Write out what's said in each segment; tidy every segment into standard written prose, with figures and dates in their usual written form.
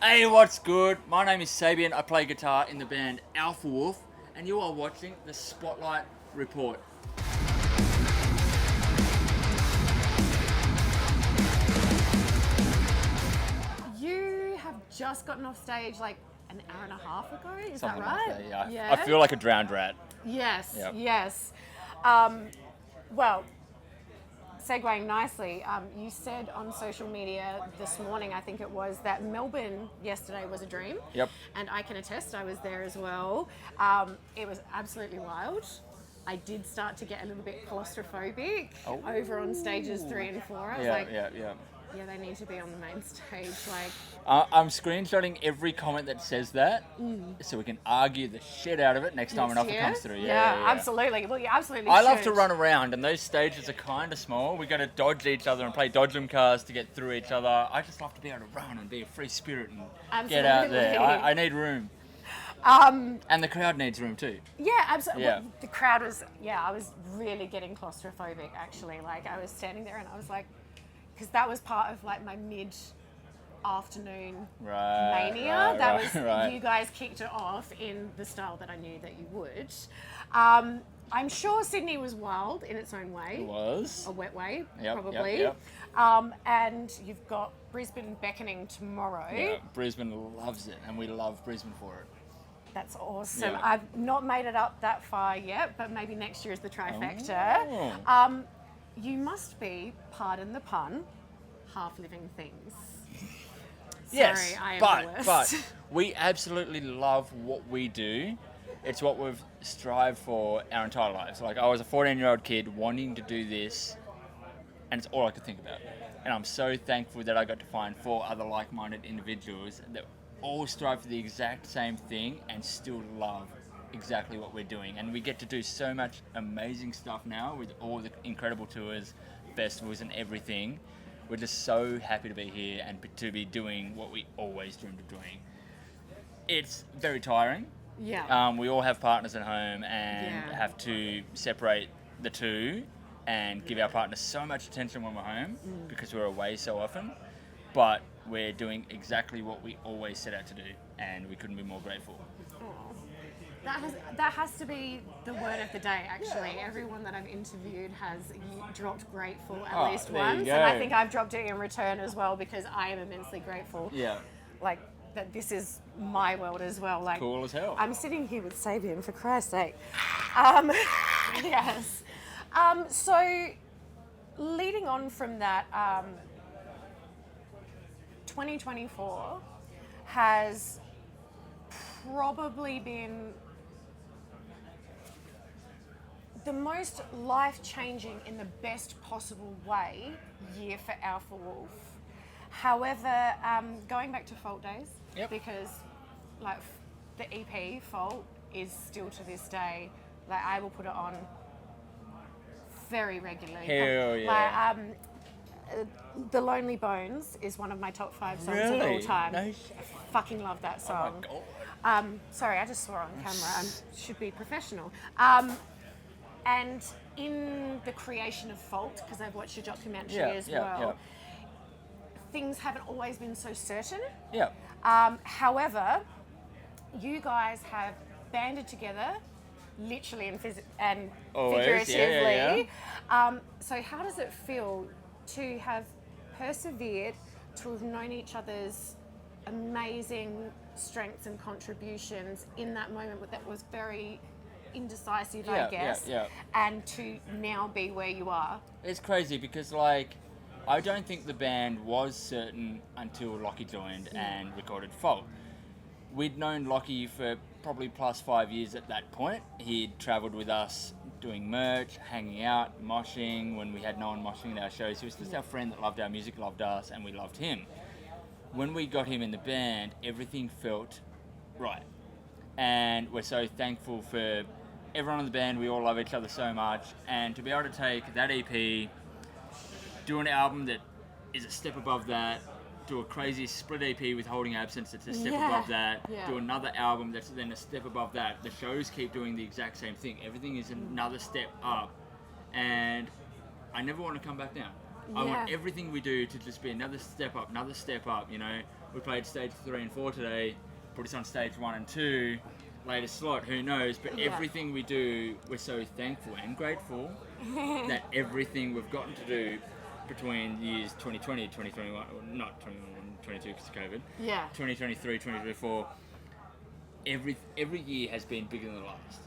Hey, what's good? My name is Sabian. I play guitar in the band Alpha Wolf, and you are watching the Spotlight Report. You have just gotten off stage like an hour and a half ago, is Something that right? like that, yeah. I feel like a drowned rat. Yes, Yep. yes. Well, segueing nicely, you said on social media this morning, I think it was, that Melbourne yesterday was a dream. Yep. And I can attest, I was there as well. It was absolutely wild. I did start to get a little bit claustrophobic over on stages 3 and 4. I was yeah, they need to be on the main stage. Like, I'm screenshotting every comment that says that, so we can argue the shit out of it next time an offer comes through. Yeah, absolutely. Well, you absolutely I should. love to run around, and those stages are kind of small. We got to dodge each other and play dodge 'em cars to get through each other. I just love to be able to run and be a free spirit and get out there. I need room. And the crowd needs room too. Yeah, absolutely. Yeah. The crowd was, I was really getting claustrophobic actually. Like, I was standing there and I was like, because that was part of like my mid-afternoon mania. You guys kicked it off in the style that I knew that you would. I'm sure Sydney was wild in its own way. It was. A wet way, Yep, probably. Yep. And you've got Brisbane beckoning tomorrow. Yeah, Brisbane loves it, and we love Brisbane for it. That's awesome. Yeah. I've not made it up that far yet, but maybe next year is the trifecta. Oh. You must be, pardon the pun, half living things. Yes, Sorry, I am the but worst. we absolutely love what we do. It's what we've strived for our entire lives. Like, I was a 14-year-old kid wanting to do this, and it's all I could think about. And I'm so thankful that I got to find 4 other like-minded individuals that all strive for the exact same thing and still love exactly what we're doing. And we get to do so much amazing stuff now with all the incredible tours, festivals and everything. We're just so happy to be here and to be doing what we always dreamed of doing. It's very tiring. Yeah. We all have partners at home and have to separate the two and give our partners so much attention when we're home because we're away so often. But we're doing exactly what we always set out to do, and we couldn't be more grateful. That has to be the word of the day, actually. Everyone that I've interviewed has dropped grateful at least once. And I think I've dropped it in return as well because I am immensely grateful. Yeah. Like, that this is my world as well. Like, Cool as hell. I'm sitting here with Sabian, for Christ's sake. Yes. So, leading on from that, 2024 has probably been the most life-changing in the best possible way year for Alpha Wolf. However, going back to Fault days, because like the EP Fault is still to this day, like I will put it on very regularly. Hell yeah. Like, The Lonely Bones is one of my top 5 songs of all time. No I fucking love that song. Oh my God. Sorry, I just swore on camera. I should be professional. And in the creation of Fault, because I've watched your documentary as well, things haven't always been so certain. Yeah. However, you guys have banded together, literally and figuratively. So how does it feel to have persevered, to have known each other's amazing strengths and contributions in that moment that was very indecisive, I guess, and to now be where you are? It's crazy because, like, I don't think the band was certain until Lockie joined and recorded Fault. We'd known Lockie for probably plus 5 years at that point. He'd travelled with us doing merch, hanging out, moshing when we had no one moshing at our shows. He was just our friend that loved our music, loved us, and we loved him. When we got him in the band, everything felt right. And we're so thankful for everyone in the band. We all love each other so much. And to be able to take that EP, do an album that is a step above that, do a crazy split EP with Holding Absence that's a step above that, do another album that's then a step above that. The shows keep doing the exact same thing. Everything is another step up, and I never want to come back down. I want everything we do to just be another step up, you know. We played stage 3 and 4 today, put us on stage 1 and 2, latest slot, who knows, but everything we do, we're so thankful and grateful that everything we've gotten to do between years 2020, 2021, or not 21, 22 because of COVID, 2023, 2024, every year has been bigger than the last.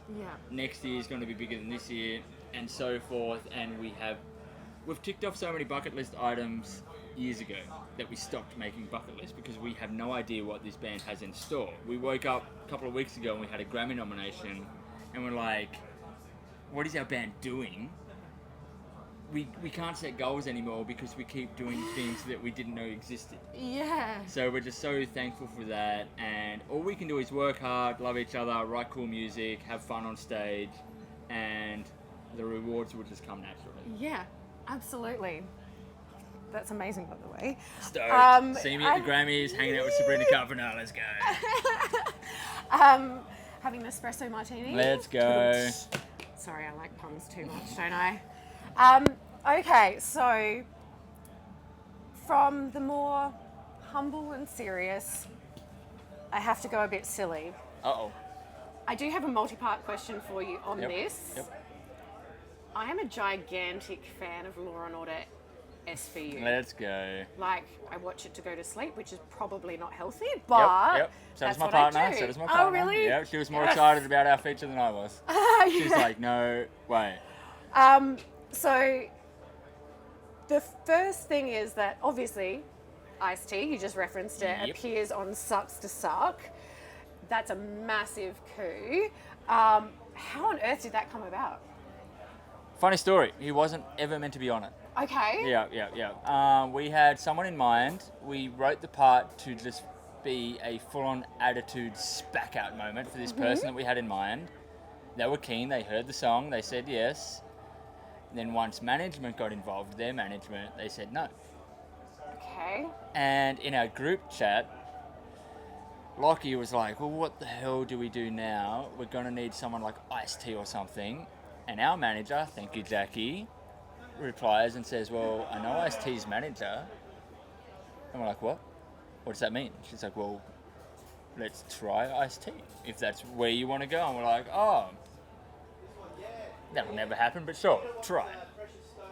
Next year is going to be bigger than this year, and so forth, and we've ticked off so many bucket list items years ago that we stopped making bucket lists because we have no idea what this band has in store. We woke up a couple of weeks ago and we had a Grammy nomination, and we're like, what is our band doing? We can't set goals anymore because we keep doing things that we didn't know existed. So we're just so thankful for that, and all we can do is work hard, love each other, write cool music, have fun on stage, and the rewards will just come naturally. Absolutely. That's amazing, by the way. Stoked. See me at the Grammys, hanging out with Sabrina Carpenter. Let's go. Having an espresso martini. Let's go. Sorry, I like puns too much, don't I? Okay, so from the more humble and serious, I have to go a bit silly. Uh-oh. I do have a multi-part question for you on this. I am a gigantic fan of Law and Order SVU. Let's go. Like, I watch it to go to sleep, which is probably not healthy, but So does that's my what partner. I do. So does my partner. Oh, really? Yeah, she was more excited about our feature than I was. She's like, no way. So the first thing is that obviously Ice-T, you just referenced it, appears on Sucks to Suck. That's a massive coup. How on earth did that come about? Funny story. He wasn't ever meant to be on it. Okay. Yeah. We had someone in mind. We wrote the part to just be a full-on attitude spack-out moment for this person that we had in mind. They were keen. They heard the song. They said yes. Then once management got involved, their management, they said no. Okay. And in our group chat, Lockie was like, well, what the hell do we do now? We're going to need someone like Ice-T or something. And our manager, thank you, Jackie, replies and says, well, I know Ice-T's manager. And we're like, what? What does that mean? She's like, well, let's try Ice-T, if that's where you want to go. And we're like, oh, that'll never happen, but sure, try it.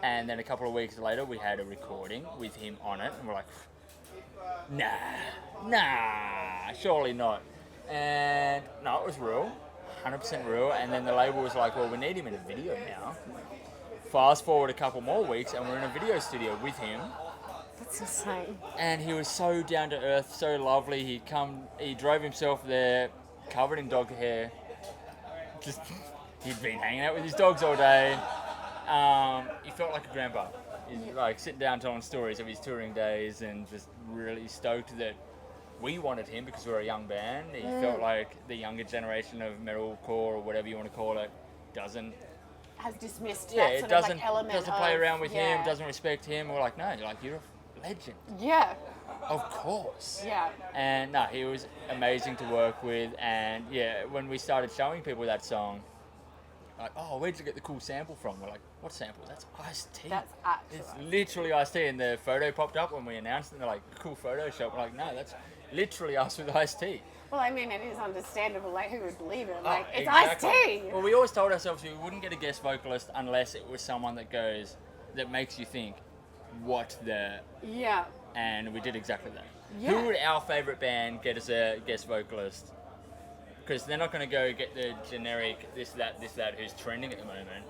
And then a couple of weeks later, we had a recording with him on it. And we're like, nah, surely not. And no, it was real. 100% real. And then the label was like, well, we need him in a video now. Fast forward a couple more weeks and we're in a video studio with him. That's insane. And he was so down to earth, so lovely. He drove himself there, covered in dog hair. He'd been hanging out with his dogs all day. He felt like a grandpa. He's like sitting down telling stories of his touring days and just really stoked that we wanted him because we're a young band. He felt like the younger generation of metalcore or whatever you want to call it has dismissed that sort doesn't, of like element doesn't play of, around with him, doesn't respect him. We're like, no, you're a legend. Yeah. Of course. Yeah. And no, he was amazing to work with. And yeah, when we started showing people that song, like, oh, where'd you get the cool sample from? We're like, what sample? That's Ice-T. That's actually. It's literally Ice-T. And the photo popped up when we announced it. And they're like, cool Photoshop. We're like, no, that's literally us with Ice-T. Well, I mean, it is understandable. Like, who would believe it? Like, it's exactly. Ice-T. Well, we always told ourselves we wouldn't get a guest vocalist unless it was someone that makes you think, what the... Yeah. And we did exactly that. Yeah. Who would our favourite band get as a guest vocalist? Because they're not going to go get the generic this, that, who's trending at the moment.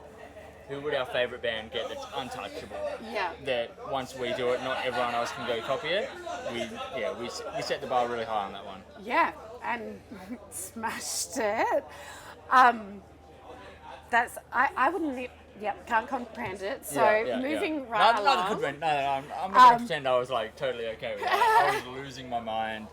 Who would our favourite band get that's untouchable? Yeah. That once we do it, not everyone else can go copy it. We set the bar really high on that one. Yeah, and smashed it. I wouldn't. Yep, can't comprehend it. So moving right along. I'm not going to pretend I was like totally okay with that. I was losing my mind.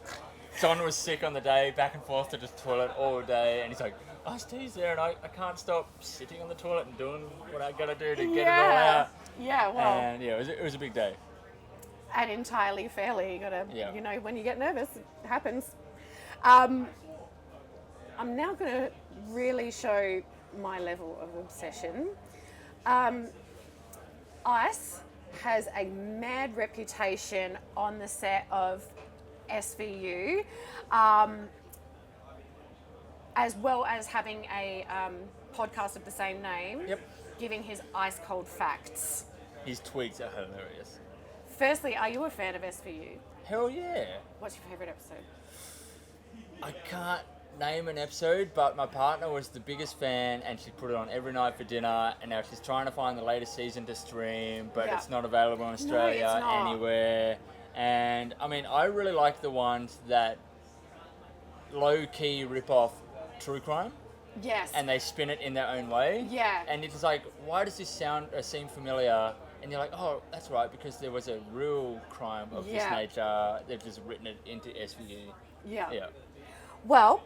Someone was sick on the day, back and forth to the toilet all day, and he's like, Ice-T's there, and I can't stop sitting on the toilet and doing what I got to do to get it all out. Yeah, well. And yeah, it was a big day. And entirely fairly. You got to, when you get nervous, it happens. I'm now going to really show my level of obsession. Ice has a mad reputation on the set of SVU, as well as having a podcast of the same name, giving his ice cold facts. His tweets are hilarious. Firstly, are you a fan of SVU? Hell yeah. What's your favourite episode? I can't name an episode, but my partner was the biggest fan and she put it on every night for dinner, and now she's trying to find the latest season to stream, but it's not available in Australia anywhere. And I mean, I really like the ones that low-key rip off true crime. Yes. And they spin it in their own way. Yeah. And it's like, why does this seem familiar? And you're like, oh, that's right, because there was a real crime of this nature. They've just written it into SVU. Yeah. Yeah. Well,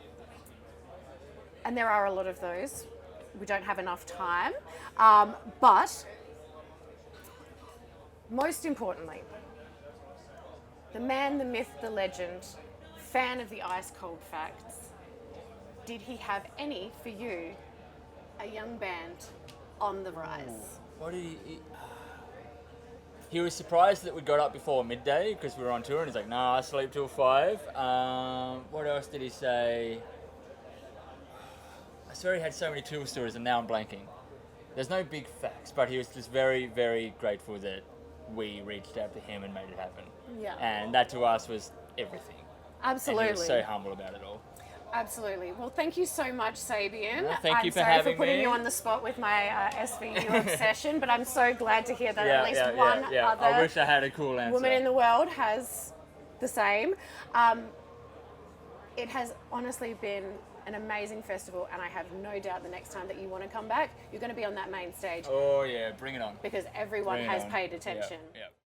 and there are a lot of those. We don't have enough time. But most importantly, the man, the myth, the legend, fan of the ice cold facts, did he have any for you, a young band on the rise? What did he was surprised that we got up before midday because we were on tour, and he's like, nah, I sleep till 5. What else did he say? I swear he had so many tour stories and now I'm blanking. There's no big facts, but he was just very, very grateful that we reached out to him and made it happen. Yeah. And that to us was everything. Absolutely. And he was so humble about it all. Absolutely. Well, thank you so much, Sabian. Well, thank you for I'm having sorry for putting me. you on the spot with my SVU obsession, but I'm so glad to hear that at least one other I wish I had a cool answer. woman in the world has the same. It has honestly been an amazing festival, and I have no doubt the next time that you want to come back, you're going to be on that main stage. Oh yeah, bring it on. Because everyone has paid attention. Yeah.